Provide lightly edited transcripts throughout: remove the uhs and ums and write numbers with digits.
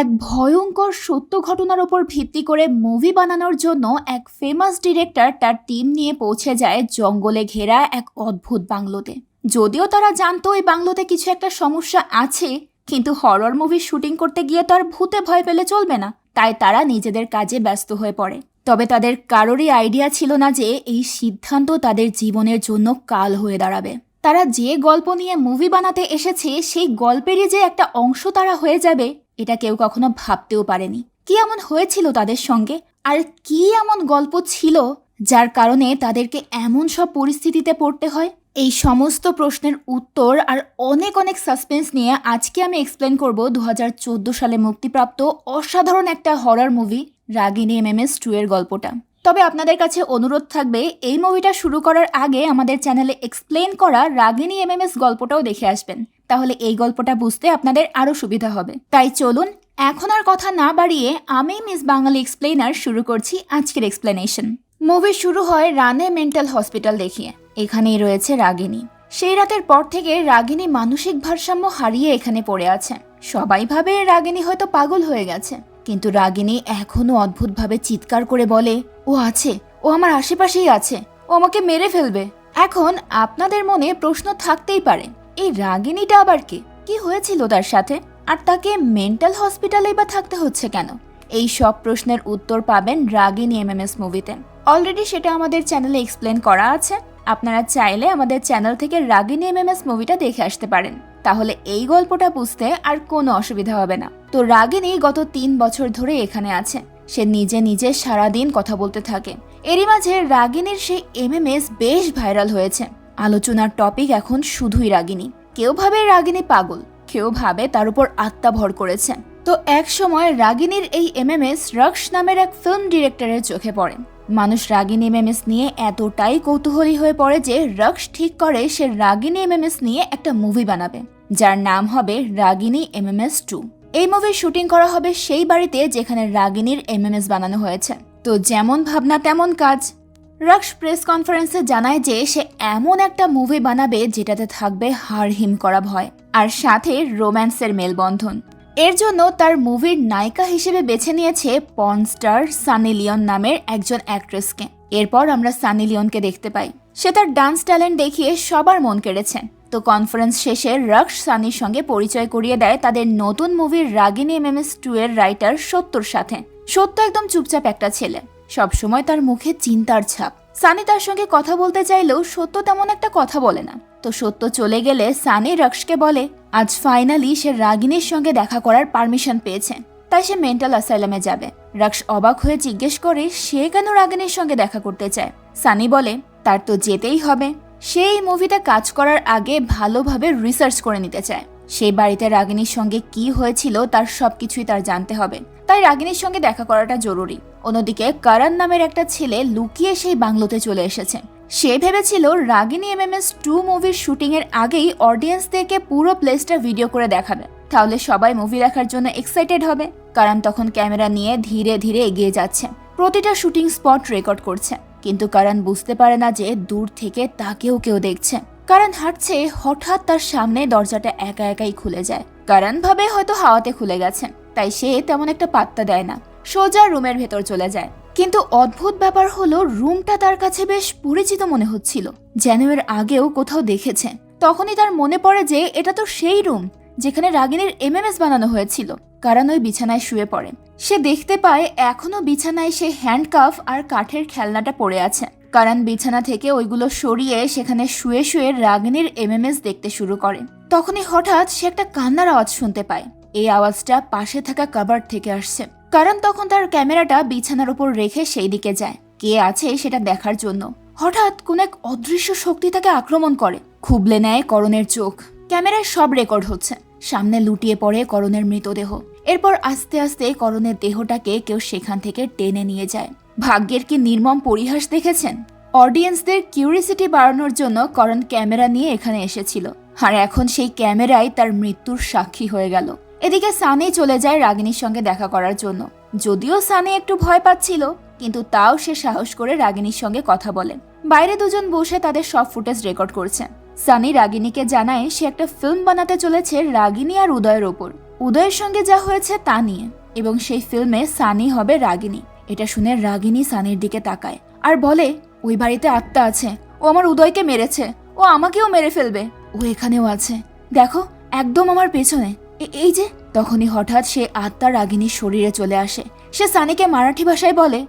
এক ভয়ঙ্কর সত্য ঘটনার ওপর ভিত্তি করে মুভি বানানোর জন্য এক ফেমাস ডিরেক্টর তার টিম নিয়ে পৌঁছে যায় জঙ্গলে ঘেরা এক অদ্ভুত বাংলোতে। যদিও তারা জানতো এই বাংলোতে কিছু একটা সমস্যা আছে, কিন্তু হরর মুভি শুটিং করতে গিয়ে তো আর ভূতে ভয় পেলে চলবে না, তাই তারা নিজেদের কাজে ব্যস্ত হয়ে পড়ে। তবে তাদের কারোরই আইডিয়া ছিল না যে এই সিদ্ধান্ত তাদের জীবনের জন্য কাল হয়ে দাঁড়াবে। তারা যে গল্প নিয়ে মুভি বানাতে এসেছে সেই গল্পেরই যে একটা অংশ তারা হয়ে যাবে, এটা কেউ কখনো ভাবতেও পারেনি। কি এমন হয়েছিল তাদের সঙ্গে, আর কি এমন গল্প ছিল যার কারণে তাদেরকে এমন সব পরিস্থিতিতে পড়তে হয়? এই সমস্ত প্রশ্নের উত্তর আর অনেক অনেক সাসপেন্স নিয়ে আজকে আমি এক্সপ্লেন করব 2014 সালে মুক্তিপ্রাপ্ত অসাধারণ একটা হরর মুভি রাগিনী MMS 2 এর গল্পটা। তবে আপনাদের কাছে অনুরোধ থাকবে এই মুভিটা শুরু করার আগে আমাদের চ্যানেলে এক্সপ্লেন করা রাগিনী MMS গল্পটাও দেখে আসবেন, তাহলে এই গল্পটা বুঝতে আপনাদের আরও সুবিধা হবে। তাই চলুন এখন আর কথা না বাড়িয়ে আমি মিস বাঙালি এক্সপ্লেনার শুরু করছি আজকের এক্সপ্লেনেশন। মুভি শুরু হয় রানে মেন্টাল হসপিটাল দেখিয়ে। এখানেই রয়েছে রাগিনী। সেই রাতের পর থেকে রাগিনী মানসিক ভারসাম্য হারিয়ে এখানে পড়ে আছে। সবাই ভাবে রাগিনী হয়তো পাগল হয়ে গেছে, কিন্তু রাগিনী এখনো অদ্ভুতভাবে চিৎকার করে বলে, ও আছে, ও আমার আশেপাশেই আছে, ও আমাকে মেরে ফেলবে। এখন আপনাদের মনে প্রশ্ন থাকতেই পারে, এই রাগিনীটা আবার কি হয়েছিল তার সাথে, আর তাকে মেন্টাল হসপিটালেই বা থাকতে হচ্ছে কেন? এই সব প্রশ্নের উত্তর পাবেন রাগিনী MMS মুভিতে। অলরেডি সেটা আমাদের চ্যানেলে এক্সপ্লেন করা আছে, আপনারা চাইলে আমাদের চ্যানেল থেকে রাগিনী MMS মুভিটা দেখে আসতে পারেন, তাহলে এই গল্পটা বুঝতে আর কোনো অসুবিধা হবে না। তো রাগিনী গত 3 বছর ধরে এখানে আছে। সে নিজে নিজে সারাদিন কথা বলতে থাকে। এরই মাঝে রাগিনীর সেই MMS বেশ ভাইরাল হয়েছে। আলোচনার টপিক এখন শুধুই রাগিনী। কেউ ভাবে রাগিনী পাগল, কেউ ভাবে তার উপর আত্মা ভর করেছে। তো এক সময় রাগিনীর এই MMS রক্স নামের এক ফিল্ম ডিরেক্টরের চোখে পড়ে। মানুষ রাগিনী MMS নিয়ে এতটাই কৌতূহলী হয়ে পড়ে যে রক্স ঠিক করে সে রাগিনী MMS নিয়ে একটা মুভি বানাবে, যার নাম হবে রাগিনী MMS 2। এই মুভির শুটিং করা হবে সেই বাড়িতে যেখানে রাগিনীর MMS বানানো হয়েছে। তো যেমন ভাবনা তেমন কাজ। রক্স প্রেস কনফারেন্সে জানায় যে সে এমন একটা মুভি বানাবে যেটাতে থাকবে হাড় হিম করা ভয়, আর সাথে রোম্যান্সের মেলবন্ধন। এর জন্য তার মুভির নায়িকা হিসেবে বেছে নিয়েছে পর্ন স্টার সানি লিওন নামের একজন অ্যাক্ট্রেসকে। এরপর আমরা সানি লিওনকে দেখতে পাই। সে তার ডান্স ট্যালেন্ট দেখিয়ে সবার মন কেড়েছে। তো কনফারেন্স শেষে রক্স সানির সঙ্গে পরিচয় করিয়ে দেয় তাদের নতুন মুভির রাগিনী MMS 2 এর রাইটার সত্যর সাথে। সত্য একদম চুপচাপ একটা ছেলে, সবসময় তার মুখে চিন্তার ছাপ। সানি তার সঙ্গে কথা বলতে চাইলেও সত্য তেমন একটা কথা বলে না। তো সত্য চলে গেলে সানি রক্সকে বলে আজ ফাইনালি সে রাগিনীর সঙ্গে দেখা করার পারমিশন পেয়েছে, তাই সে মেন্টাল অ্যাসাইলামে যাবে। রক্স অবাক হয়ে জিজ্ঞেস করে সে কেন রাগিনীর সঙ্গে দেখা করতে চায়। সানি বলে তার তো যেতেই হবে, সে এই মুভিতে কাজ করার আগে ভালোভাবে রিসার্চ করে নিতে চায়। সেই বাড়িতে রাগিনীর সঙ্গে কি হয়েছিল তার সবকিছুই তার জানতে হবে, তাই রাগিনীর সঙ্গে দেখা করাটা জরুরি। অন্যদিকে করণ নামের একটা ছেলে লুকিয়ে সেই বাংলোতে চলে এসেছে। সে ভেবেছিল রাগিনী MMS 2 মুভির শুটিং এর আগেই অডিয়েন্সদেরকে পুরো প্লেসটা ভিডিও করে দেখাবে, তাহলে সবাই মুভি দেখার জন্য এক্সাইটেড হবে। করণ তখন ক্যামেরা নিয়ে ধীরে ধীরে এগিয়ে যাচ্ছে, প্রতিটা শুটিং স্পট রেকর্ড করছে। কিন্তু করণ বুঝতে পারে না যে দূর থেকে তাকেও কেউ দেখছে। করণ হাঁটছে, হঠাৎ তার সামনে দরজাটা একা একাই খুলে যায়। করণ ভাবে হয়তো হাওয়াতে খুলে গেছে, তাই সে তেমন একটা পাত্তা দেয় না, সোজা রুমের ভেতর চলে যায়। কিন্তু অদ্ভুত ব্যাপার হলো রুমটা তার কাছে বেশ পরিচিত মনে হচ্ছিল, যেন এর আগেও কোথাও দেখেছে। তখনই তার মনে পড়ে যে এটা তো সেই রুম যেখানে রাগিনীর MMS বানানো হয়েছিল। করণ ওই বিছানায় শুয়ে পড়ে। সে দেখতে পায় এখনো বিছানায় সে হ্যান্ডকাফ আর কাঠের খেলনাটা পড়ে আছে। করণ বিছানা থেকে ওইগুলো সরিয়ে সেখানে শুয়ে শুয়ে রাগিনীর MMS দেখতে শুরু করে। তখনই হঠাৎ সে একটা কান্নার আওয়াজ শুনতে পায়। এই আওয়াজটা পাশে থাকা কাবার্ড থেকে আসছে। করণ তখন তার ক্যামেরাটা বিছানার উপর রেখে সেই দিকে যায় কে আছে সেটা দেখার জন্য। হঠাৎ কোন এক অদৃশ্য শক্তি তাকে আক্রমণ করে, খুবলে নেয় করণের চোখ। ক্যামেরায় সব রেকর্ড হচ্ছে। সামনে লুটিয়ে পড়ে করণের মৃতদেহ। এরপর আস্তে আস্তে করণের দেহটাকে কেউ সেখান থেকে টেনে নিয়ে যায়। ভাগ্যের কি নির্মম পরিহাস দেখেছেন? অডিয়েন্সদের কিউরিসিটি বাড়ানোর জন্য করণ ক্যামেরা নিয়ে এখানে এসেছিল, আর এখন সেই ক্যামেরাই তার মৃত্যুর সাক্ষী হয়ে গেল। এদিকে সানি চলে যায় রাগিনীর সঙ্গে দেখা করার জন্য। যদিও সানি একটু ভয় পাচ্ছিল, কিন্তু তাও সে সাহস করে রাগিনীর সঙ্গে কথা বলে। বাইরে দুজন বসে তাদের সব ফুটেজ রেকর্ড করছে। সানি রাগিনীকে জানায় সে একটা ফিল্ম বানাতে চলেছে রাগিনী আর উদয়ের ওপর। উদয়ের সঙ্গে যা হয়েছে তা নিয়ে, এবং সেই ফিল্মে সানি হবে রাগিনী। এটা শুনে রাগিনী সানির দিকে তাকায় আর বলে, ওই বাড়িতে আত্মা আছে, ও আমার উদয়কে মেরেছে, ও আমাকেও মেরে ফেলবে, ও এখানেও আছে, দেখো একদম আমার পেছনে, এই যে। তখনই হঠাৎ সে আত্মা রাগিনীর শরীরে চলে আসে। সে সানিকে মারাঠি ভাষায় বলে,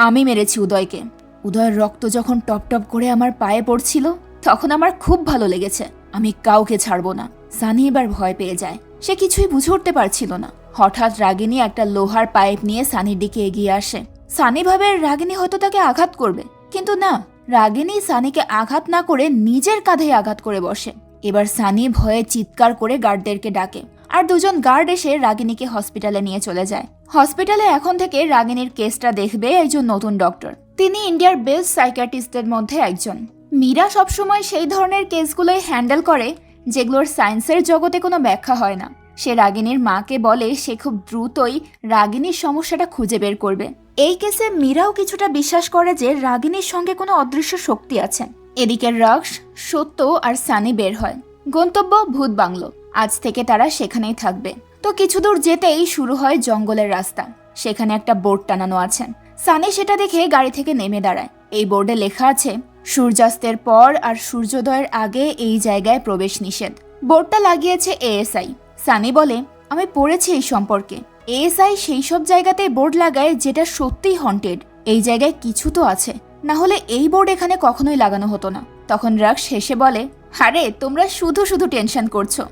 আমি মেরেছি উদয়কে। উদয়ের রক্ত যখন টপ টপ করে আমার পায়ে পড়ছিল তখন আমার খুব ভালো লেগেছে, আমি কাউকে ছাড়বো না। সানি এবার ভয় পেয়ে যায়, সে কিছুই বুঝে উঠতে পারছিল না। হঠাৎ রাগিনী একটা লোহার পাইপ নিয়ে সানির দিকে এগিয়ে আসে। সানি ভাবে রাগিনী হয়তো তাকে আঘাত করবে, কিন্তু না, রাগিনী সানিকে আঘাত না করে নিজের কাঁধে আঘাত করে বসে। এবার সানি ভয়ে চিৎকার করে গার্ডদেরকে ডাকে, আর দুজন গার্ড এসে রাগিনীকে হসপিটালে নিয়ে চলে যায়। হসপিটালে এখন থেকে রাগিনীর কেসটা দেখবে একজন নতুন ডক্টর, তিনি ইন্ডিয়ার বেস্ট সাইকিয়াট্রিস্টদের মধ্যে একজন। মীরা সবসময় সেই ধরনের কেসগুলোই হ্যান্ডেল করে যেগুলোর সায়েন্সের জগতে কোনো ব্যাখ্যা হয় না। সে রাগিনীর মাকে বলে সে খুব দ্রুতই রাগিনীর সমস্যাটা খুঁজে বের করবে। এই কেসে মীরাও কিছুটা বিশ্বাস করে যে রাগিনীর সঙ্গে কোনো অদৃশ্য শক্তি আছে। এদিকে রক্স, সত্য আর সানি বের হয়। গন্তব্য ভূত বাংলো। আজ থেকে তারা সেখানেই থাকবে। তো কিছু দূর যেতেই শুরু হয় জঙ্গলের রাস্তা। সেখানে একটা বোর্ড টানানো আছে। সানি সেটা দেখে গাড়ি থেকে নেমে দাঁড়ায়। এই বোর্ডে লেখা আছে, সূর্যাস্তের পর আর সূর্যোদয়ের আগে এই জায়গায় প্রবেশ নিষেধ। বোর্ডটা লাগিয়েছে এএসআই। সানি বলে, আমি পড়েছি এই সম্পর্কে। এএসআই সেই সব জায়গাতেই বোর্ড লাগায় যেটা সত্যিই হন্টেড। এই জায়গায় কিছু তো আছে, না হলে এই বোর্ড এখানে কখনোই লাগানো হতো না। তখন রাক্স হেসে বলে, আরে তোমরা শুধু শুধু টেনশন করছো,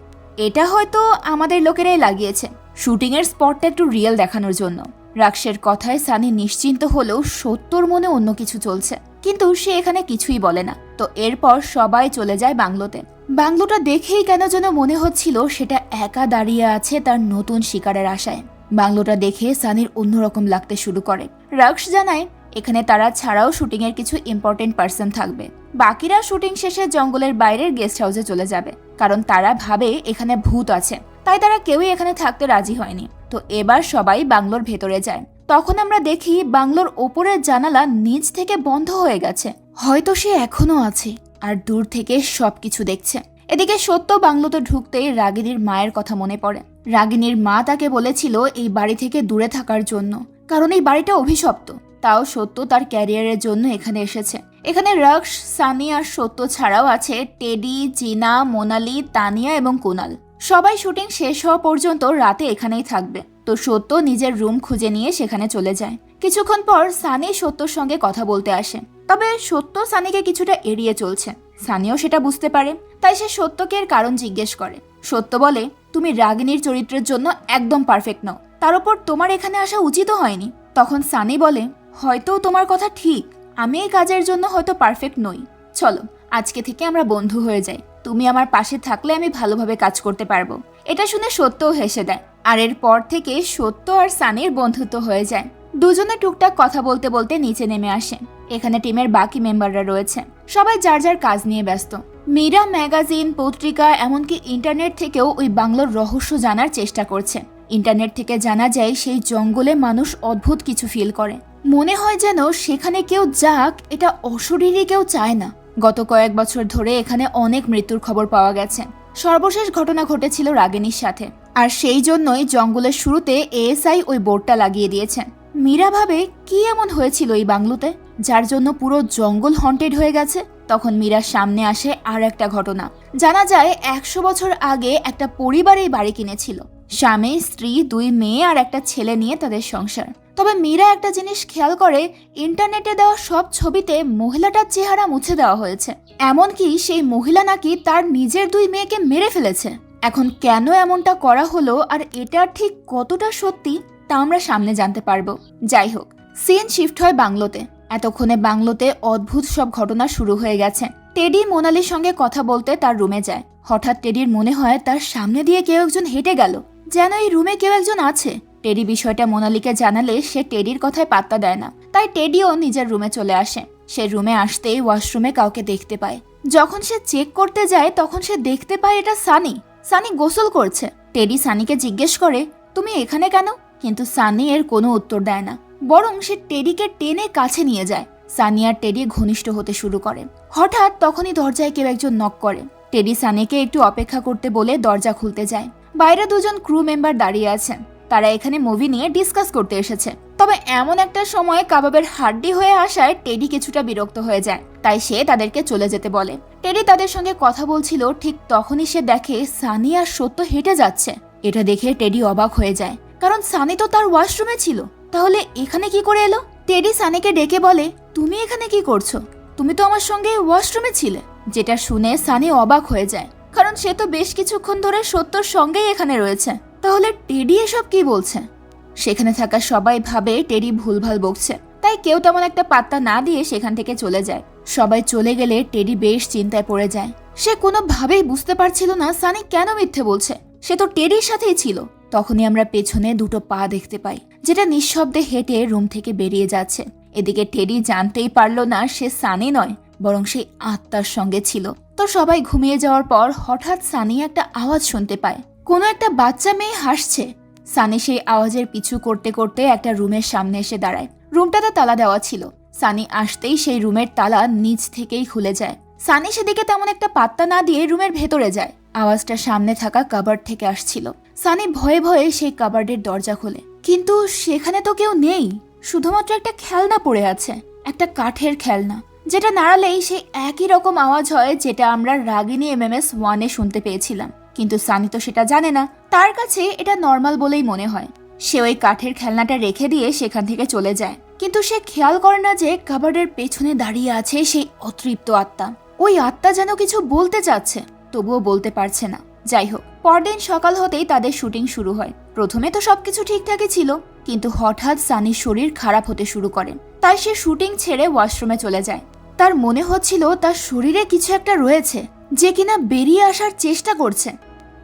এটা হয়তো আমাদের লোকেরাই লাগিয়েছে, শুটিং এর স্পটটা একটু রিয়েল দেখানোর জন্য। রাক্সের কথায় সানি নিশ্চিন্ত হলেও সত্যর মনে অন্য কিছু চলছে, কিন্তু সে এখানে কিছুই বলে না। তো এরপর সবাই চলে যায় বাংলোতে। বাংলোটা দেখেই কেন যেন মনে হচ্ছিল সেটা একা দাঁড়িয়ে আছে তার নতুন শিকারের আশায়। বাংলোটা দেখে সানির অন্যরকম লাগতে শুরু করে। রাক্স জানায় এখানে তারা ছাড়াও শুটিং এর কিছু ইম্পর্টেন্ট পার্সন থাকবে। বাকিরা শুটিং শেষে জঙ্গলের বাইরের গেস্ট হাউসে চলে যাবে, কারণ তারা ভাবে এখানে ভূত আছে, তাই তারা কেউই এখানে থাকতে রাজি হয়নি। তো এবার সবাই বাংলোর ভেতরে যায়। তখন আমরা দেখি বাংলোর ওপরের জানালা নিচ থেকে বন্ধ হয়ে গেছে, হয়তো সে এখনো আছে আর দূর থেকে সবকিছু দেখছে। এদিকে সত্য বাংলোতে ঢুকতেই রাগিনীর মায়ের কথা মনে পড়ে। রাগিনীর মা তাকে বলেছিল এই বাড়ি থেকে দূরে থাকার জন্য, কারণ এই বাড়িটা অভিশপ্ত। তাও সত্য তার ক্যারিয়ারের জন্য এখানে এসেছে। এখানে রক্স, সানি আর সত্য ছাড়াও আছে টেডি, জিনা, মোনালি, তানিয়া এবং কুনাল। সবাই শুটিং শেষ হওয়া পর্যন্ত রাতে এখানেই থাকবে। তো সত্য নিজের রুম খুঁজে নিয়ে সেখানে চলে যায়। কিছুক্ষণ পর সানি সত্যর সঙ্গে কথা বলতে আসে, তবে সত্য সানিকে কিছুটা এড়িয়ে চলছে। সানিও সেটা বুঝতে পারে, তাই সে সত্যকে এর কারণ জিজ্ঞেস করে। সত্য বলে, তুমি রাগিনীর চরিত্রের জন্য একদম পারফেক্ট নও, তার উপর তোমার এখানে আসা উচিত হয়নি। তখন সানি বলে, হয়তো তোমার কথা ঠিক, আমি এই কাজের জন্য হয়তো পারফেক্ট নই। চলো আজকে থেকে আমরা বন্ধু হয়ে যাই, তুমি আমার পাশে থাকলে আমি ভালোভাবে কাজ করতে পারবো। এটা শুনে সত্যও হেসে দেয়, আর এরপর থেকে সত্য আর সানির বন্ধুত্ব হয়ে যায়। দুজনে টুকটাক কথা বলতে বলতে নিচে নেমে আসে। এখানে টিমের বাকি মেম্বাররা রয়েছে, সবাই যার যার কাজ নিয়ে ব্যস্ত। মীরা ম্যাগাজিন, পত্রিকা, এমনকি ইন্টারনেট থেকেও ওই বাংলোর রহস্য জানার চেষ্টা করছে। ইন্টারনেট থেকে জানা যায় সেই জঙ্গলে মানুষ অদ্ভুত কিছু ফিল করে, মনে হয় যেন সেখানে কেউ যাক এটা অশরীরী কেউ চায় না। গত কয়েক বছর ধরে এখানে অনেক মৃত্যুর খবর পাওয়া গেছে। সর্বশেষ ঘটনা ঘটেছিল রাগিনীর সাথে, আর সেই জন্যই জঙ্গলের শুরুতে এএসআই ওই বোর্ডটা লাগিয়ে দিয়েছেন। মীরা ভাবে কি এমন হয়েছিল এই বাংলোতে যার জন্য পুরো জঙ্গল হন্টেড হয়ে গেছে। তখন মীরার সামনে আসে আর একটা ঘটনা। জানা যায় 100 বছর আগে একটা পরিবার এই বাড়ি কিনেছিল, স্বামী, স্ত্রী, 2 মেয়ে আর একটা ছেলে নিয়ে তাদের সংসার। তবে মীরা একটা জিনিস খেয়াল করে, ইন্টারনেটে দেওয়া সব ছবিতে মহিলাটার চেহারা মুছে দেওয়া হয়েছে, এমনকি সেই মহিলা নাকি তার নিজের 2 মেয়েকে মেরে ফেলেছে। এখন কেন এমনটা করা হলো আর এটা ঠিক কতটা সত্যি তা আমরা সামনে জানতে পারবো। যাই হোক, সিন শিফট হয় বাংলোতে। এতক্ষণে বাংলোতে অদ্ভুত সব ঘটনা শুরু হয়ে গেছে। টেডি মোনালির সঙ্গে কথা বলতে তার রুমে যায়। হঠাৎ টেডির মনে হয় তার সামনে দিয়ে কেউ একজন হেঁটে গেল, যেন এই রুমে কেউ একজন আছে। টেডি বিষয়টা মোনালিকে জানালে সে টেডির কথায় পাত্তা দেয় না, তাই টেডিও নিজের রুমে চলে আসে। সে রুমে আসতেই ওয়াশরুমে কাউকে দেখতে পায়। যখন সে চেক করতে যায় তখন সে দেখতে পায় এটা সানি। সানি গোসল করছে। টেডি সানিকে জিজ্ঞেস করে, তুমি এখানে কেন? কিন্তু সানি এর কোনো উত্তর দেয় না, বরং সে টেডিকে টেনে কাছে নিয়ে যায়। সানি আর টেডি ঘনিষ্ঠ হতে শুরু করে। হঠাৎ তখনই দরজায় কেউ একজন নক করে। টেডি সানিকে একটু অপেক্ষা করতে বলে দরজা খুলতে যায়, বাইরে দুজন ক্রু মেম্বার দাঁড়িয়ে আছেন। তারা এখানে মুভি নিয়ে ডিসকাস করতে এসেছে। তবে এমন একটা সময় কাবাবের হাড্ডি হয়ে আসায় টেডি কিছুটা বিরক্ত হয়ে যায়, তাই সে তাদেরকে চলে যেতে বলে। টেডি তাদের সঙ্গে কথা বলছিল, ঠিক তখনই সে দেখে সানি আর সত্য হেঁটে যাচ্ছে। এটা দেখে টেডি অবাক হয়ে যায়, কারণ সানি তো তার ওয়াশরুমে ছিল, তাহলে এখানে কি করে এলো? টেডি সানিকে ডেকে বলে, তুমি এখানে কি করছো? তুমি তো আমার সঙ্গে ওয়াশরুমে ছিলে। যেটা শুনে সানি অবাক হয়ে যায়, কারণ সে তো বেশ কিছুক্ষণ ধরে সত্যর সঙ্গেই এখানে রয়েছে। তাহলে টেডি এসব কি বলছে? সেখানে থাকা সবাই ভাবে টেডি ভুলভাল বকছে, তাই কেউ তেমন একটা পাত্তা না দিয়ে সেখান থেকে চলে যায়। সবাই চলে গেলে টেডি বেশ চিন্তায় পড়ে যায়। সে কোনোভাবেই বুঝতে পারছিল না সানি কেন মিথ্যে বলছে। সে তো টেডির সাথেই ছিল। তখনই আমরা পেছনে দুটো পা দেখতে পাই, যেটা নিঃশব্দে হেঁটে রুম থেকে বেরিয়ে যাচ্ছে। এদিকে টেডি জানতেই পারলো না সে সানি নয়, বরং সেই আত্মার সঙ্গে ছিল। তো সবাই ঘুমিয়ে যাওয়ার পর হঠাৎ সানি একটা আওয়াজ শুনতে পায়, কোনো একটা বাচ্চা মেয়ে হাসছে। সানি সেই আওয়াজের পিছু করতে করতে একটা রুমের সামনে এসে দাঁড়ায়। রুমটাতে তালা দেওয়া ছিল। সানি আসতেই সেই রুমের তালা নিচ থেকেই খুলে যায়। সানি সেদিকে তেমন একটা পাত্তা না দিয়ে রুমের ভেতরে যায়। আওয়াজটা সামনে থাকা কাবার্ড থেকে আসছিল। সানি ভয়ে ভয়ে সেই কাবার্ডের দরজা খোলে, কিন্তু সেখানে তো কেউ নেই। শুধুমাত্র একটা খেলনা পড়ে আছে, একটা কাঠের খেলনা, যেটা নাড়ালেই সেই একই রকম আওয়াজ হয় যেটা আমরা রাগিনী MMS 1-এ শুনতে পেয়েছিলাম। কিন্তু সানি তো সেটা জানে না, তার কাছে এটা নর্মাল বলেই মনে হয়। সে ওই কাঠের খেলনাটা রেখে দিয়ে সেখান থেকে চলে যায়, কিন্তু সে খেয়াল করে না যে কাবার্ডের পেছনে দাঁড়িয়ে আছে সেই অতৃপ্ত আত্মা। ওই আত্মা যেন কিছু বলতে চাচ্ছে, তবুও বলতে পারছে না। যাই হোক, পরদিন সকাল হতেই তাদের শুটিং শুরু হয়। প্রথমে তো সবকিছু ঠিকঠাকই ছিল, কিন্তু হঠাৎ সানির শরীর খারাপ হতে শুরু করে। তাই সে শুটিং ছেড়ে ওয়াশরুমে চলে যায়। তার মনে হচ্ছিল তার শরীরে কিছু একটা রয়েছে, যে কিনা বেরিয়ে আসার চেষ্টা করছে,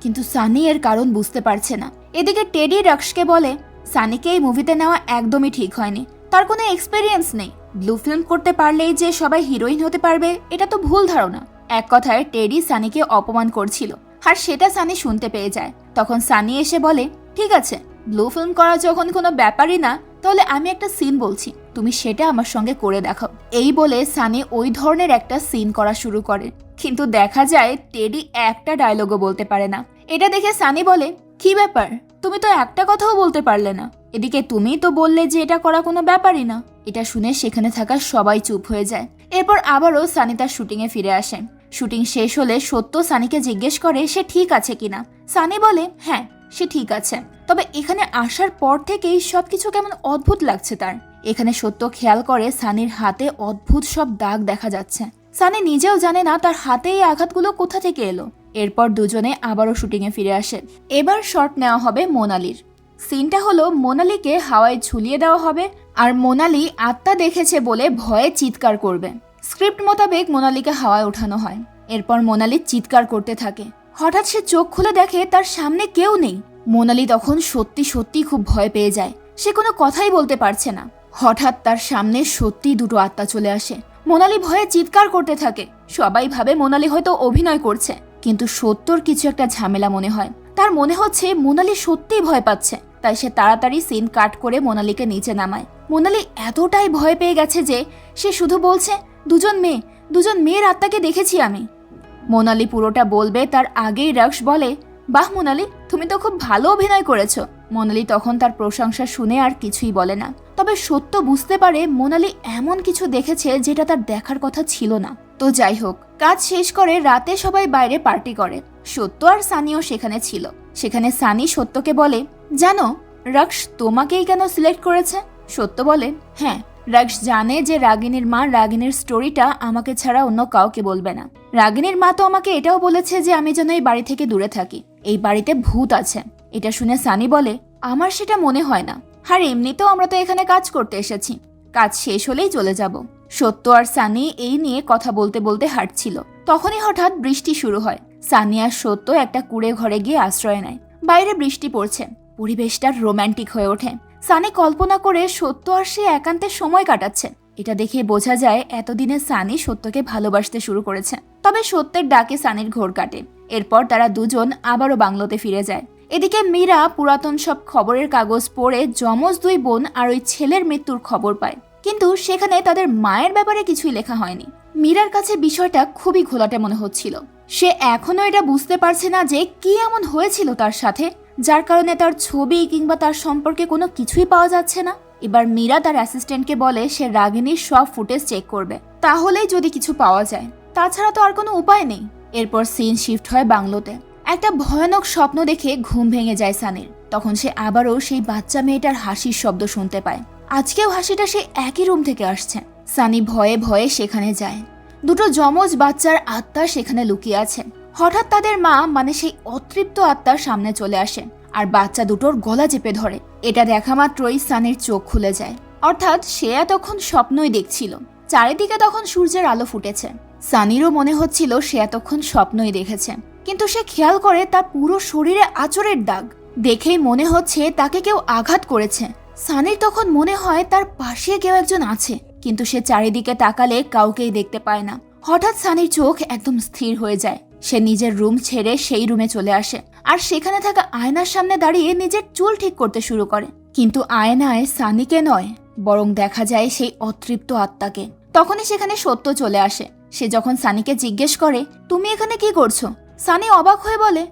কিন্তু সানি এর কারণ বুঝতে পারছে না। এদিকে টেডি রাক্সকে বলে, সানিকে এই মুভিতে নেওয়া একদমই ঠিক হয়নি। তার কোনো এক্সপেরিয়েন্স নেই। ব্লু ফিল্ম করতে পারলেই যে সবাই হিরোইন হতে পারবে, এটা তো ভুল ধারণা। এক কথায় টেডি সানিকে অপমান করছিল, আর সেটা সানি শুনতে পেয়ে যায়। তখন সানি এসে বলে, ঠিক আছে, ব্লু ফিল্ম করা যখন কোনো ব্যাপারই না, তাহলে আমি একটা সিন বলছি, তুমি সেটা আমার সঙ্গে করে দেখাও। এই বলে সানি ওই ধরনের একটা সিন করা শুরু করে, কিন্তু দেখা যায় টেডি একটা ডায়লগও বলতে পারে না। এটা দেখে সানি বলে, কি ব্যাপার, তুমি তো একটা কথাও বলতে পারলে না। এদিকে তুমি তো বললে যে এটা করা কোনো ব্যাপারই না। এটা শুনে সেখানে থাকা সবাই চুপ হয়ে যায়। এরপর আবারও সানি তার শুটিংয়ে ফিরে আসে। শুটিং শেষ হলে সত্য সানিকে জিজ্ঞেস করে সে ঠিক আছে কিনা। সানি বলে, হ্যাঁ, সে ঠিক আছে, তবে এখানে আসার পর থেকেই সবকিছু কেমন অদ্ভুত লাগছে তার। এখানে সত্য খেয়াল করে সানির হাতে অদ্ভুত সব দাগ দেখা যাচ্ছে। সানি নিজেও জানে না তার হাতে এই আঘাতগুলো কোথা থেকে এলো। এরপর দুজনে আবারও শুটিংয়ে ফিরে আসে। এবার শট নেওয়া হবে মোনালির। সিনটা হলো মোনালিকে হাওয়ায় ঝুলিয়ে দেওয়া হবে, আর মোনালি আত্মা দেখেছে বলে ভয়ে চিৎকার করবে। স্ক্রিপ্ট মোতাবেক মোনালিকে হাওয়ায় ওঠানো হয়। এরপর মোনালি চিৎকার করতে থাকে। হঠাৎ সে চোখ খুলে দেখে তার সামনে কেউ নেই। মোনালি তখন সত্যি সত্যি খুব ভয় পেয়ে যায়। সে কোনো কথাই বলতে পারছে না। হঠাৎ তার সামনে সত্যি দুটো আত্মা চলে আসে। মোনালি ভয়ে চিৎকার করতে থাকে। সবাই ভাবে মোনালি হয়তো অভিনয় করছে, কিন্তু সত্যর কিছু একটা ঝামেলা মনে হয়। তার মনে হচ্ছে মোনালি সত্যিই ভয় পাচ্ছে, তাই সে তাড়াতাড়ি সিন কাট করে মোনালিকে নিচে নামায়। মোনালি এতটাই ভয় পেয়ে গেছে যে সে শুধু বলছে, দুজন মেয়ের আত্মাকে দেখেছি আমি। মোনালি পুরোটা বলবে তার আগেই রাক্স বলে, বাহ মোনালি, তুমি তো খুব ভালো অভিনয় করেছো। মোনালি তখন তার প্রশংসা শুনে আর কিছুই বলে না। তবে সত্য বুঝতে পারে মোনালি এমন কিছু দেখেছে যেটা তার দেখার কথা ছিল না। তো যাই হোক, কাজ শেষ করে রাতে সবাই বাইরে পার্টি করে। সত্য আর সানিও সেখানে ছিল। সেখানে সানি সত্যকে বলে, জানো রাক্স তোমাকেই কেন সিলেক্ট করেছে? সত্য বলে, হ্যাঁ, রাক্স জানে যে রাগিনীর মা রাগিনীর স্টোরিটা আমাকে ছাড়া অন্য কাউকে বলবে না। রাগিনীর মা তো আমাকে এটাও বলেছে যে আমি যেন এই বাড়ি থেকে দূরে থাকি। এই বাড়িতে ভূত আছে। এটা শুনে সানি বলে, আমার সেটা মনে হয় না। আর এমনিতেও আমরা তো এখানে কাজ করতে এসেছি, কাজ শেষ হলেই চলে যাব। সত্য আর সানি এই নিয়ে কথা বলতে বলতে হাঁটছিল। তখনই হঠাৎ বৃষ্টি শুরু হয়। সানি আর সত্য একটা কুঁড়ে ঘরে গিয়ে আশ্রয় নেয়। বাইরে বৃষ্টি পড়ছে, পরিবেশটা রোম্যান্টিক হয়ে ওঠে। সানি কল্পনা করে সত্য আর সে একান্তে সময় কাটাচ্ছে। এটা দেখে বোঝা যায় এতদিনে সানি সত্যকে ভালোবাসতে শুরু করেছে। তবে সত্যের ডাকে সানির ঘোর কাটে। এরপর তারা দুজন আবারও বাংলোতে ফিরে যায়। এদিকে মীরা পুরাতন সব খবরের কাগজ পড়ে যমজ দুই বোন আর ওই ছেলের মৃত্যুর খবর পায়, কিন্তু সেখানে তাদের মায়ের ব্যাপারে কিছুই লেখা হয়নি। মীরার কাছে বিষয়টা খুবই ঘোলাটে মনে হচ্ছিল। সে এখনো এটা বুঝতে পারছে না যে কি এমন হয়েছিল তার সাথে, যার কারণে তার ছবি কিংবা তার সম্পর্কে কোনো কিছুই পাওয়া যাচ্ছে না। এবার মীরা তার অ্যাসিস্ট্যান্টকে বলে সে রাগিনীর সব ফুটেজ চেক করবে, তাহলেই যদি কিছু পাওয়া যায়, তাছাড়া তো আর কোনো উপায় নেই। এরপর সিন শিফট হয় বাংলোতে। একটা ভয়ানক স্বপ্ন দেখে ঘুম ভেঙে যায় সানির। তখন সে আবারও সেই বাচ্চা মেয়েটার হাসির শব্দ শুনতে পায়। আজকেও হাসিটা সেই একই রুম থেকে আসছে। সানি ভয়ে ভয়ে সেখানে যায়। দুটো যমজ বাচ্চার আত্মা সেখানে লুকিয়ে আছে। হঠাৎ তাদের মা মানে সেই অতৃপ্ত আত্মার সামনে চলে আসে আর বাচ্চা দুটোর গলা চেপে ধরে। এটা দেখা মাত্রই সানির চোখ খুলে যায়। অর্থাৎ সে এতক্ষণ স্বপ্নই দেখছিল। চারিদিকে তখন সূর্যের আলো ফুটেছে। সানিরও মনে হচ্ছিল সে এতক্ষণ স্বপ্নই দেখেছে, কিন্তু সে খেয়াল করে তার পুরো শরীরে আঁচড়ের দাগ। দেখেই মনে হচ্ছে তাকে কেউ আঘাত করেছে। সানির তখন মনে হয় তার পাশে কেউ একজন আছে, কিন্তু সে চারিদিকে তাকালে কাউকেই দেখতে পায় না। হঠাৎ সানির চোখ একদম স্থির হয়ে যায়। সে নিজের রুম ছেড়ে সেই রুমে চলে আসে আর সেখানে থাকা আয়নার সামনে দাঁড়িয়ে নিজের চুল ঠিক করতে শুরু করে। কিন্তু আয়নায় সানিকে নয়, বরং দেখা যায় সেই অতৃপ্ত আত্মাকে। তখনই সেখানে সত্য চলে আসে। সে যখন সানিকে জিজ্ঞেস করে, তুমি এখানে কি করছো, সানি অবাক হয়ে বলে,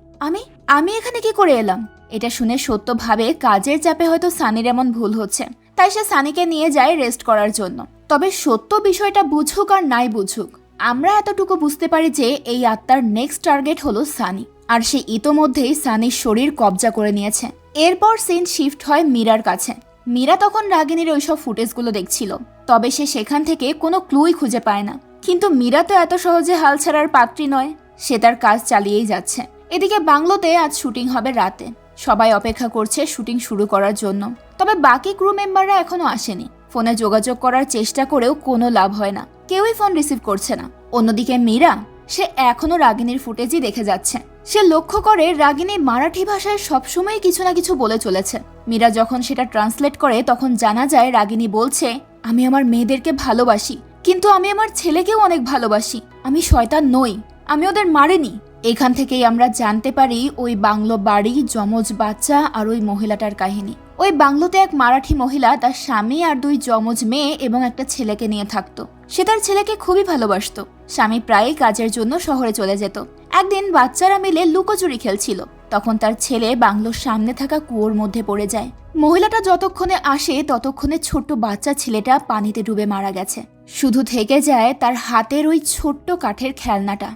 আমি এখানে কি করে এলাম। এটা শুনে সত্য ভাবে কাজের চাপে হয়তো সানির এমন ভুল হচ্ছে, তাই সে সানিকে নিয়ে যায় রেস্ট করার জন্য। তবে সত্য বিষয়টা বুঝুক আর নাই বুঝুক, আমরা এতটুকু বুঝতে পারি যে এই আত্মার নেক্সট টার্গেট হলো সানি, আর সে ইতোমধ্যেই সানির শরীর কবজা করে নিয়েছে। এরপর সিন শিফট হয় মীরার কাছে। মীরা তখন রাগিনীর ওইসব ফুটেজগুলো দেখছিল, তবে সে সেখান থেকে কোনো ক্লুই খুঁজে পায় না। কিন্তু মীরা তো এত সহজে হাল ছাড়ার পাত্রী নয়, সে তার কাজ চালিয়েই যাচ্ছে। এদিকে বাংলোতে আজ শুটিং হবে রাতে। সবাই অপেক্ষা করছে শুটিং শুরু করার জন্য, তবে বাকি ক্রু মেম্বাররা এখনো আসেনি। ফোনে যোগাযোগ করার চেষ্টা করেও কোনো লাভ হয় না, কেউই ফোন রিসিভ করছে না। অন্যদিকে মীরা, সে এখনো রাগিনীর ফুটেজই দেখে যাচ্ছে। সে লক্ষ্য করে রাগিনী মারাঠি ভাষায় সবসময় কিছু না কিছু বলে চলেছে। মীরা যখন সেটা ট্রান্সলেট করে তখন জানা যায় রাগিনী বলছে, আমি আমার মেয়েদেরকে ভালোবাসি, কিন্তু আমি আমার ছেলেকেও অনেক ভালোবাসি। আমি শয়তান নই, আমি ওদের মারিনি। এখান থেকেই আমরা জানতে পারি ওই বাংলো বাড়ি, যমজ বাচ্চা আর ওই মহিলাটার কাহিনী। ওই বাংলোতে এক মারাঠি মহিলা তার স্বামী আর দুই যমজ মেয়ে এবং একটা ছেলেকে নিয়ে থাকতো। সে তার ছেলেকে খুবই ভালোবাসতো। স্বামী প্রায়ই কাজের জন্য শহরে চলে যেত। একদিন বাচ্চারা মিলে লুকোচুরি খেলছিল, তখন তার ছেলে বাংলোর সামনে থাকা কুয়োর মধ্যে পড়ে যায়। মহিলাটা যতক্ষণে আসে ততক্ষণে ছোট্ট বাচ্চা ছেলেটা পানিতে ডুবে মারা গেছে। শুধু থেকে যায় তার হাতের ওই ছোট্ট কাঠের খেলনাটা।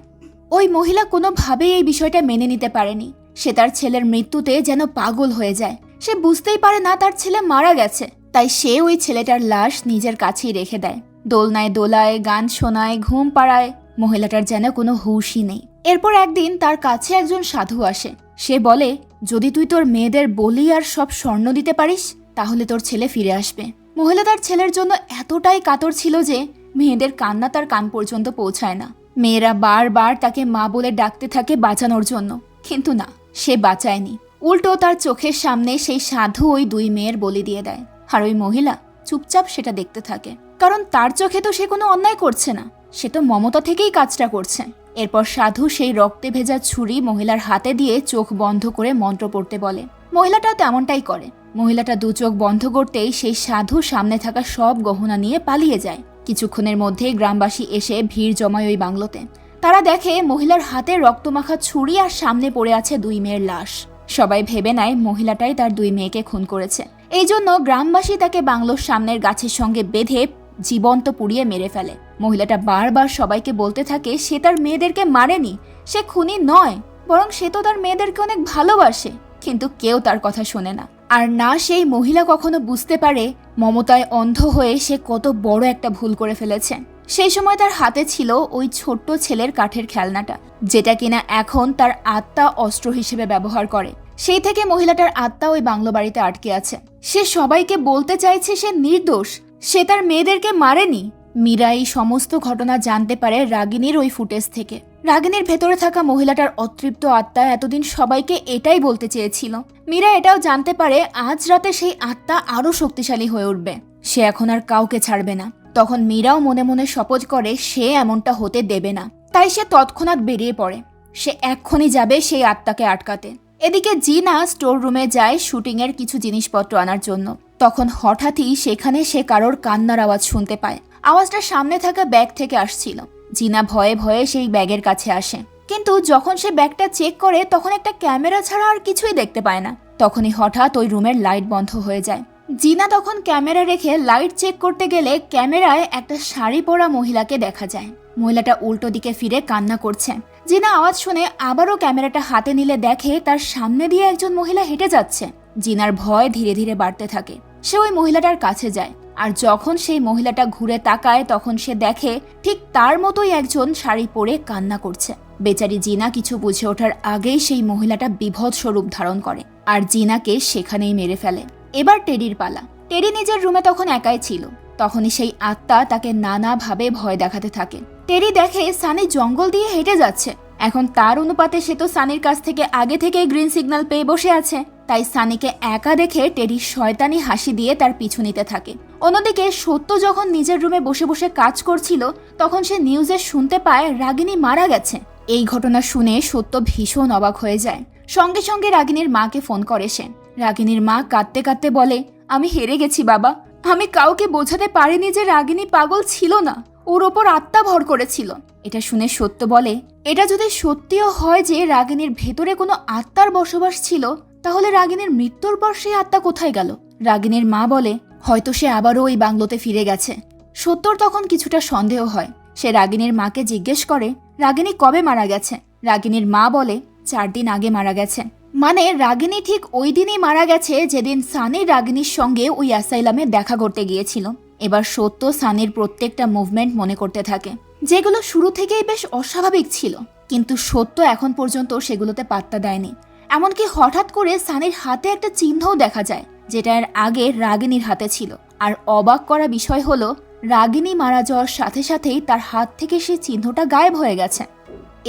ওই মহিলা কোনোভাবেই এই বিষয়টা মেনে নিতে পারেনি। সে তার ছেলের মৃত্যুতে যেন পাগল হয়ে যায়। সে বুঝতেই পারে না তার ছেলে মারা গেছে, তাই সে ওই ছেলেটার লাশ নিজের কাছেই রেখে দেয়। দোলনায় দোলায়, গান শোনায়, ঘুম পাড়ায়, মহিলাটার যেন কোনো হুঁশই নেই। এরপর একদিন তার কাছে একজন সাধু আসে। সে বলে, যদি তুই তোর মেয়েদের বলি আর সব স্বর্ণ দিতে পারিস, তাহলে তোর ছেলে ফিরে আসবে। মহিলা তার ছেলের জন্য এতটাই কাতর ছিল যে মেয়েদের কান্না তার কান পর্যন্ত পৌঁছায় না। মেয়েরা বারবার তাকে মা বলে ডাকতে থাকে বাঁচানোর জন্য, কিন্তু না, সে বাঁচায়নি। উল্টো তার চোখের সামনে সেই সাধু ওই দুই মেয়ের বলি দিয়ে দেয়। আর ওই মহিলা চুপচাপ সেটা দেখতে থাকে, কারণ তার চোখে তো সে কোনো অন্যায় করছে না, সে তো মমতা থেকেই কাজটা করছে। এরপর সাধু সেই রক্তে ভেজা ছুরি মহিলার হাতে দিয়ে চোখ বন্ধ করে মন্ত্র পড়তে বলে। মহিলাটা তেমনটাই করে। মহিলাটা দু চোখ বন্ধ করতেই সেই সাধু সামনে থাকা সব গহনা নিয়ে পালিয়ে যায়। কিছুক্ষণের মধ্যেই গ্রামবাসী এসে ভিড় জমায় ওই বাংলোতে। তারা দেখে মহিলার হাতে রক্তমাখা ছুরি আর সামনে পড়ে আছে দুই মেয়ের লাশ। সবাই ভেবে নেয় মহিলাটাই তার দুই মেয়েকে খুন করেছে। এই জন্য গ্রামবাসী তাকে বাংলোর সামনের গাছের সঙ্গে বেঁধে জীবন্ত পুড়িয়ে মেরে ফেলে। মহিলাটা বারবার সবাইকে বলতে থাকে সে তার মেয়েদেরকে মারেনি, সে খুনি নয়, বরং সে তো তার মেয়েদেরকে অনেক ভালোবাসে। কিন্তু কেউ তার কথা শোনে না। আর না সেই মহিলা কখনো বুঝতে পারে মমতায় অন্ধ হয়ে সে কত বড় একটা ভুল করে ফেলেছে। সেই সময় তার হাতে ছিল ওই ছোট্ট ছেলের কাঠের খেলনাটা, যেটা কিনা এখন তার আত্মা অস্ত্র হিসেবে ব্যবহার করে। সেই থেকে মহিলাটার আত্মা ওই বাংলো বাড়িতে আটকে আছে। সে সবাইকে বলতে চাইছে সে নির্দোষ, সে তার মেয়েদেরকে মারেনি। মীরা এই সমস্ত ঘটনা জানতে পারে রাগিনীর ওই ফুটেজ থেকে। রাগিনীর ভেতরে থাকা মহিলাটার অতৃপ্ত আত্মা এতদিন সবাইকে এটাই বলতে চেয়েছিল। মীরা এটাও জানতে পারে আজ রাতে সেই আত্মা আরো শক্তিশালী হয়ে উঠবে, সে এখন আর কাউকে ছাড়বে না। তখন মীরাও মনে মনে শপথ করে সে এমনটা হতে দেবে না। তাই সে তৎক্ষণাৎ বেরিয়ে পড়ে। সে এক্ষুনি যাবে সেই আত্মাকে আটকাতে। এদিকে জিনা স্টোর রুমে যায় শুটিংয়ের কিছু জিনিসপত্র আনার জন্য। তখন হঠাৎই সেখানে সে কারোর কান্নার আওয়াজ শুনতে পায়। আওয়াজটা সামনে থাকা ব্যাগ থেকে আসছিল। জিনা ভয়ে ভয়ে সেই ব্যাগের কাছে আসে, কিন্তু যখন সে ব্যাগটা চেক করে তখন একটা ক্যামেরা ছাড়া আর কিছুই দেখতে পায় না। তখনই হঠাৎ ওই রুমের লাইট বন্ধ হয়ে যায়। জিনা তখন ক্যামেরা রেখে লাইট চেক করতে গেলে ক্যামেরায় একটা শাড়ি পরা মহিলাকে দেখা যায়। মহিলাটা উল্টো দিকে ফিরে কান্না করছে। জিনা আওয়াজ শুনে আবারও ক্যামেরাটা হাতে নিলে দেখে তার সামনে দিয়ে একজন মহিলা হেঁটে যাচ্ছে। জিনার ভয় ধীরে ধীরে বাড়তে থাকে। সে ওই মহিলাটার কাছে যায়, আর যখন সেই মহিলাটা ঘুরে তাকায় তখন সে দেখে ঠিক তার মতোই একজন শাড়ি পরে কান্না করছে। বেচারি জিনা কিছু বুঝে ওঠার আগেই সেই মহিলাটা বীভৎস রূপ ধারণ করে আর জিনাকে সেখানেই মেরে ফেলে। এবার টেডির পালা। টেডি নিজের রুমে তখন একাই ছিল। তখনই সেই আত্মা তাকে নানাভাবে ভয় দেখাতে থাকে। টেডি দেখে সানি জঙ্গল দিয়ে হেঁটে যাচ্ছে। এখন তার অনুপাতে সে তো সানির কাছ থেকে আগে থেকেই গ্রিন সিগন্যাল পেয়ে বসে আছে, তাই সানিকে একা দেখে টেডি শয়তানি হাসি দিয়ে তার পিছু নিতে থাকে। অন্যদিকে সত্য যখন নিজের রুমে বসে বসে কাজ করছিল তখন সে নিউজে শুনতে পায় রাগিনী মারা গেছে। এই ঘটনা শুনে সত্য ভীষণ অবাক হয়ে যায়। সঙ্গে সঙ্গে রাগিনীর মাকে ফোন করে সে। রাগিনীর মা কাঁদতে কাঁদতে বলে, আমি হেরে গেছি বাবা। আমি কাউকে বোঝাতে পারিনি যে রাগিনী পাগল ছিল না, ওর ওপর আত্মা ভর করেছিল। এটা শুনে সত্য বলে, এটা যদি সত্যিও হয় যে রাগিনীর ভেতরে কোনো আত্মার বসবাস ছিল, তাহলে রাগিনীর মৃত্যুর পর সেই আত্মা কোথায় গেল? রাগিনীর মা বলে, হয়তো সে আবারও ওই বাংলোতে ফিরে গেছে। সত্যর তখন কিছুটা সন্দেহ হয়। সে রাগিনীর মাকে জিজ্ঞেস করে, রাগিনী কবে মারা গেছে? রাগিনীর মা বলে, 4 দিন আগে মারা গেছে। মানে রাগিনী ঠিক ওই দিনই মারা গেছে যেদিন সানি রাগিনীর সঙ্গে ওই অ্যাসাইলামে দেখা করতে গিয়েছিল। এবার সত্য সানির প্রত্যেকটা মুভমেন্ট মনে করতে থাকে, যেগুলো শুরু থেকেই বেশ অস্বাভাবিক ছিল, কিন্তু সত্য এখন পর্যন্ত সেগুলোতে পাত্তা দেয়নি। এমনকি হঠাৎ করে সানির হাতে একটা চিহ্নও দেখা যায়, যেটা এর আগে রাগিনীর হাতে ছিল। আর অবাক করা বিষয় হলো, রাগিনী মারা যাওয়ার সাথে সাথেই তার হাত থেকে সেই চিহ্নটা গায়েব হয়ে গেছে।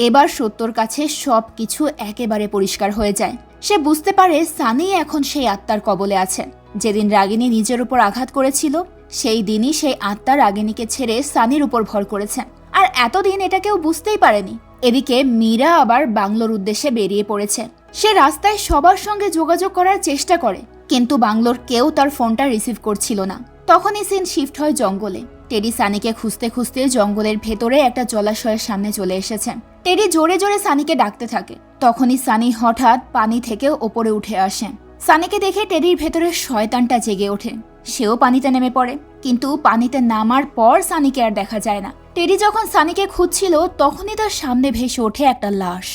এবার সত্যর কাছে সব কিছু একেবারে পরিষ্কার হয়ে যায়। সে বুঝতে পারে সানি এখন সেই আত্মার কবলে আছে। যেদিন রাগিনী নিজের উপর আঘাত করেছিল সেই দিনই সেই আত্মা রাগিনীকে ছেড়ে সানির উপর ভর করেছে, আর এতদিন এটা কেউ বুঝতেই পারেনি। এদিকে মীরা আবার বাংলোর উদ্দেশ্যে বেরিয়ে পড়েছে। সে রাস্তায় সবার সঙ্গে যোগাযোগ করার চেষ্টা করে, কিন্তু বাংলোর কেউ তার ফোনটা রিসিভ করছিল না। তখনই সিন শিফট হয় জঙ্গলে। টেডি সানিকে খুঁজতে খুঁজতে জঙ্গলের ভেতরে একটা জলাশয়ের সামনে চলে এসেছে। টেডি জোরে জোরে সানিকে ডাকতে থাকে। তখনই সানি হঠাৎ পানি থেকে ওপরে উঠে আসে। সানিকে দেখে টেডির ভেতরে শয়তানটা জেগে ওঠে। সেও পানিতে নেমে পড়ে, কিন্তু পানিতে নামার পর সানিকে আর দেখা যায় না। টেডি যখন সানিকে খুঁজছিল তখনই তার সামনে ভেসে ওঠে একটা লাশ,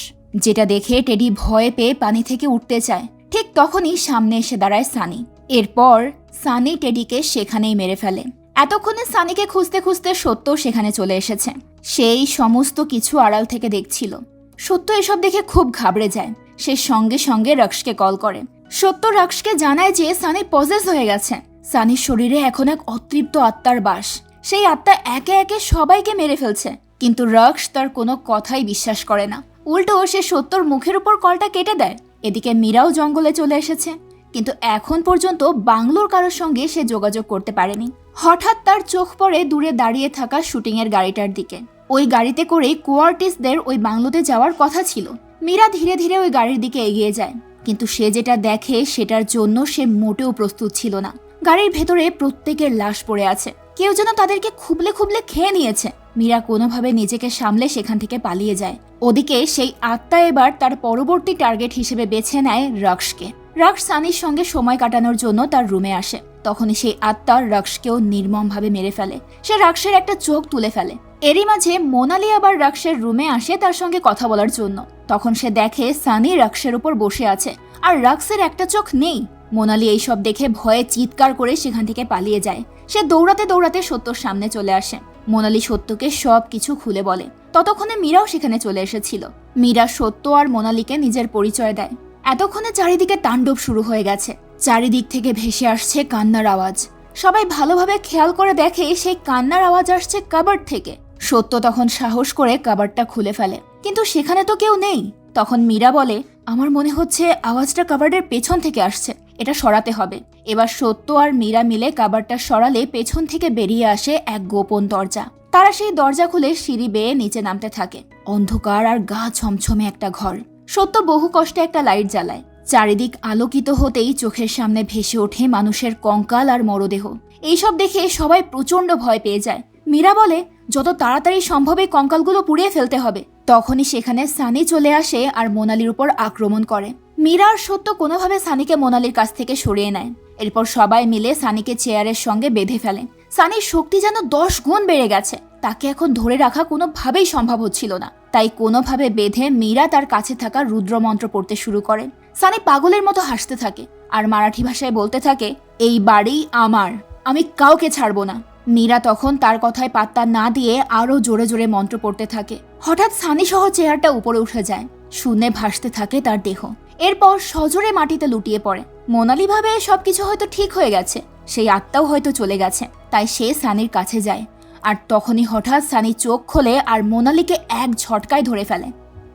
যেটা দেখে টেডি ভয় পেয়ে পানি থেকে উঠতে চায়। ঠিক তখনই সামনে এসে দাঁড়ায় সানি। এরপর সানি টেডিকে সেখানেই মেরে ফেলে। এতক্ষণে সানিকে খুঁজতে খুঁজতে সত্য সেখানে চলে এসেছে। সেই সমস্ত কিছু আড়াল থেকে দেখছিল। সত্য এসব দেখে খুব ঘাবড়ে যায়। সে সঙ্গে সঙ্গে রক্সকে কল করে। সত্য রক্সকে জানায় যে সানি পজেস হয়ে গেছে। সানির শরীরে এখন এক অতৃপ্ত আত্মার বাস। সেই আত্মা একে একে সবাইকে মেরে ফেলছে, কিন্তু রক্স তার কোনো কথাই বিশ্বাস করে না। উল্টো সে সত্যর মুখের উপর কলটা কেটে দেয়। এদিকে মীরাও জঙ্গলে চলে এসেছে, কিন্তু এখন পর্যন্ত বাংলোর কারোর সঙ্গে সে যোগাযোগ করতে পারেনি। হঠাৎ তার চোখ পড়ে দূরে দাঁড়িয়ে থাকা শুটিংয়ের গাড়িটার দিকে। ওই গাড়িতে করেই কোয়ার্টিসদের ওই বাংলোতে যাওয়ার কথা ছিল। মীরা ধীরে ধীরে ওই গাড়ির দিকে এগিয়ে যায়, কিন্তু সে যেটা দেখে সেটার জন্য সে মোটেও প্রস্তুত ছিল না। গাড়ির ভেতরে প্রত্যেকের লাশ পড়ে আছে। কেউ যেন তাদেরকে খুবলে খুবলে খেয়ে নিয়েছে। মীরা কোনোভাবে নিজেকে সামলে সেখান থেকে পালিয়ে যায়। ওদিকে সেই আত্মা এবার তার পরবর্তী টার্গেট হিসেবে বেছে নেয় রক্সকে। রক্স সানির সঙ্গে সময় কাটানোর জন্য তার রুমে আসে। তখনই সেই আত্মা রক্সকেও নির্মমভাবে মেরে ফেলে। সে রক্সের একটা চোখ তুলে ফেলে। এরই মাঝে মোনালি আবার রক্সের রুমে আসে তার সঙ্গে কথা বলার জন্য। তখন সে দেখে সানি রক্সের উপর বসে আছে আর রক্সের একটা চোখ নেই। মোনালি এইসব দেখে ভয়ে চিৎকার করে সেখান থেকে পালিয়ে যায়। সে দৌড়াতে দৌড়াতে সত্যর সামনে চলে আসে। মোনালি সত্যকে সব কিছু খুলে বলে। ততক্ষণে মীরাও সেখানে চলে এসেছিল। মীরা সত্য আর মোনালিকে নিজের পরিচয় দেয়। এতক্ষণে চারিদিকে তাণ্ডব শুরু হয়ে গেছে। চারিদিক থেকে ভেসে আসছে কান্নার আওয়াজ। সবাই ভালোভাবে খেয়াল করে দেখে সেই কান্নার আওয়াজ আসছে কাবার্ড থেকে। সত্য তখন সাহস করে কাবার্ডটা খুলে ফেলে, কিন্তু সেখানে তো কেউ নেই। তখন মীরা বলে, আমার মনে হচ্ছে আওয়াজটা কাবার্ডের পেছন থেকে আসছে, এটা সরাতে হবে। এবার সত্য আর মীরা মিলে কাবার্ডটা সরালে পেছন থেকে বেরিয়ে আসে এক গোপন দরজা। তারা সেই দরজা খুলে সিঁড়ি বেয়ে নিচে নামতে থাকে। অন্ধকার আর গা ছমছমে একটা ঘর। সত্য বহু কষ্টে একটা লাইট জ্বালায়। চারিদিক আলোকিত হতেই চোখের সামনে ভেসে ওঠে মানুষের কঙ্কাল আর মরদেহ। এইসব দেখে সবাই প্রচন্ড ভয় পেয়ে যায়। মীরা বলে যত তাড়াতাড়ি সম্ভব এই কঙ্কালগুলো পুড়িয়ে ফেলতে হবে। তখনই সেখানে সানি চলে আসে আর মোনালির উপর আক্রমণ করে। মীরা আর সত্য কোনোভাবে সানিকে মোনালির কাছ থেকে সরিয়ে নেয়। এরপর সবাই মিলে সানিকে চেয়ারের সঙ্গে বেঁধে ফেলে। সানির শক্তি যেন 10 গুণ বেড়ে গেছে। তাকে এখন ধরে রাখা কোনোভাবেই সম্ভব হচ্ছিল না। তাই কোনোভাবে বেঁধে মীরা তার কাছে থাকা রুদ্রমন্ত্র পড়তে শুরু করে। সানি পাগলের মতো হাসতে থাকে আর মারাঠি ভাষায় বলতে থাকে, এই বাড়ি আমার, আমি কাউকে ছাড়বো না। মীরা তখন তার কথায় পাত্তা না দিয়ে আরো জোরে জোরে মন্ত্র পড়তে থাকে। হঠাৎ সানি সহ চেয়ারটা উপরে উঠে যায়। শূন্যে ভাসতে থাকে তার দেহ। এরপর সজোরে মাটিতে লুটিয়ে পড়ে। মোনালি ভাবে সবকিছু হয়তো ঠিক হয়ে গেছে, সেই আত্মাও হয়তো চলে গেছে। তাই সে সানির কাছে যায়। আর তখনই হঠাৎ সানি চোখ খোলে আর মোনালিকে এক ঝটকায় ধরে ফেলে।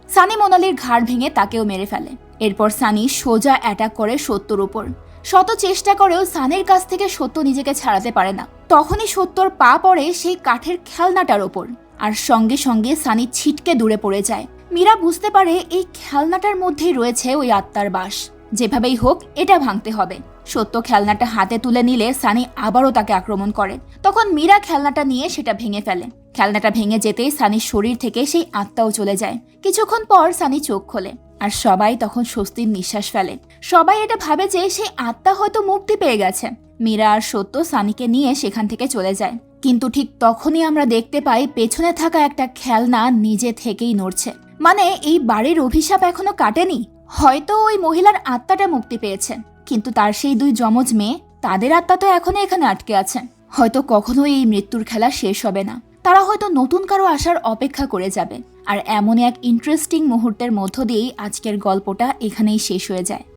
সানি মোনালির ঘাড় ভেঙে তাকেও মেরে ফেলে। এরপর সানি সোজা অ্যাটাক করে সত্যর উপর। শত চেষ্টা করেও সানির কাছ থেকে সত্য নিজেকে ছাড়াতে পারে না। তখনই সত্যর পা পড়ে সেই কাঠের খেলনাটার ওপর, আর সঙ্গে সঙ্গে সানি ছিটকে দূরে পড়ে যায়। মীরা বুঝতে পারে এই খেলনাটার মধ্যেই রয়েছে ওই আত্মার বাস। যেভাবেই হোক এটা ভাঙতে হবে। সত্য খেলনাটা হাতে তুলে নিলে সানি আবারও তাকে আক্রমণ করে। তখন মীরা খেলনাটা নিয়ে সেটা ভেঙে ফেলে। খেলনাটা ভেঙে যেতেই সানির শরীর থেকে সেই আত্মাও চলে যায়। কিছুক্ষণ পর সানি চোখ খোলে আর সবাই তখন স্বস্তির নিঃশ্বাস ফেলে। সবাই এটা ভাবে যে সেই আত্মা হয়তো মুক্তি পেয়ে গেছে। মীরা আর সত্য সানিকে নিয়ে সেখান থেকে চলে যায়। কিন্তু ঠিক তখনই আমরা দেখতে পাই পেছনে থাকা একটা খেলনা নিজে থেকেই নড়ছে। মানে এই বাড়ির অভিশাপ এখনো কাটেনি। হয়তো ওই মহিলার আত্মাটা মুক্তি পেয়েছে, কিন্তু তার সেই 2 যমজ মেয়ে, তাদের আত্মা তো এখনো এখানে আটকে আছে। হয়তো কখনোই এই মৃত্যুর খেলা শেষ হবে না। তারা হয়তো নতুন কারো আসার অপেক্ষা করে যাবে। আর এমন এক ইন্টারেস্টিং মুহূর্তের মধ্য দিয়েই আজকের গল্পটা এখানেই শেষ হয়ে যায়।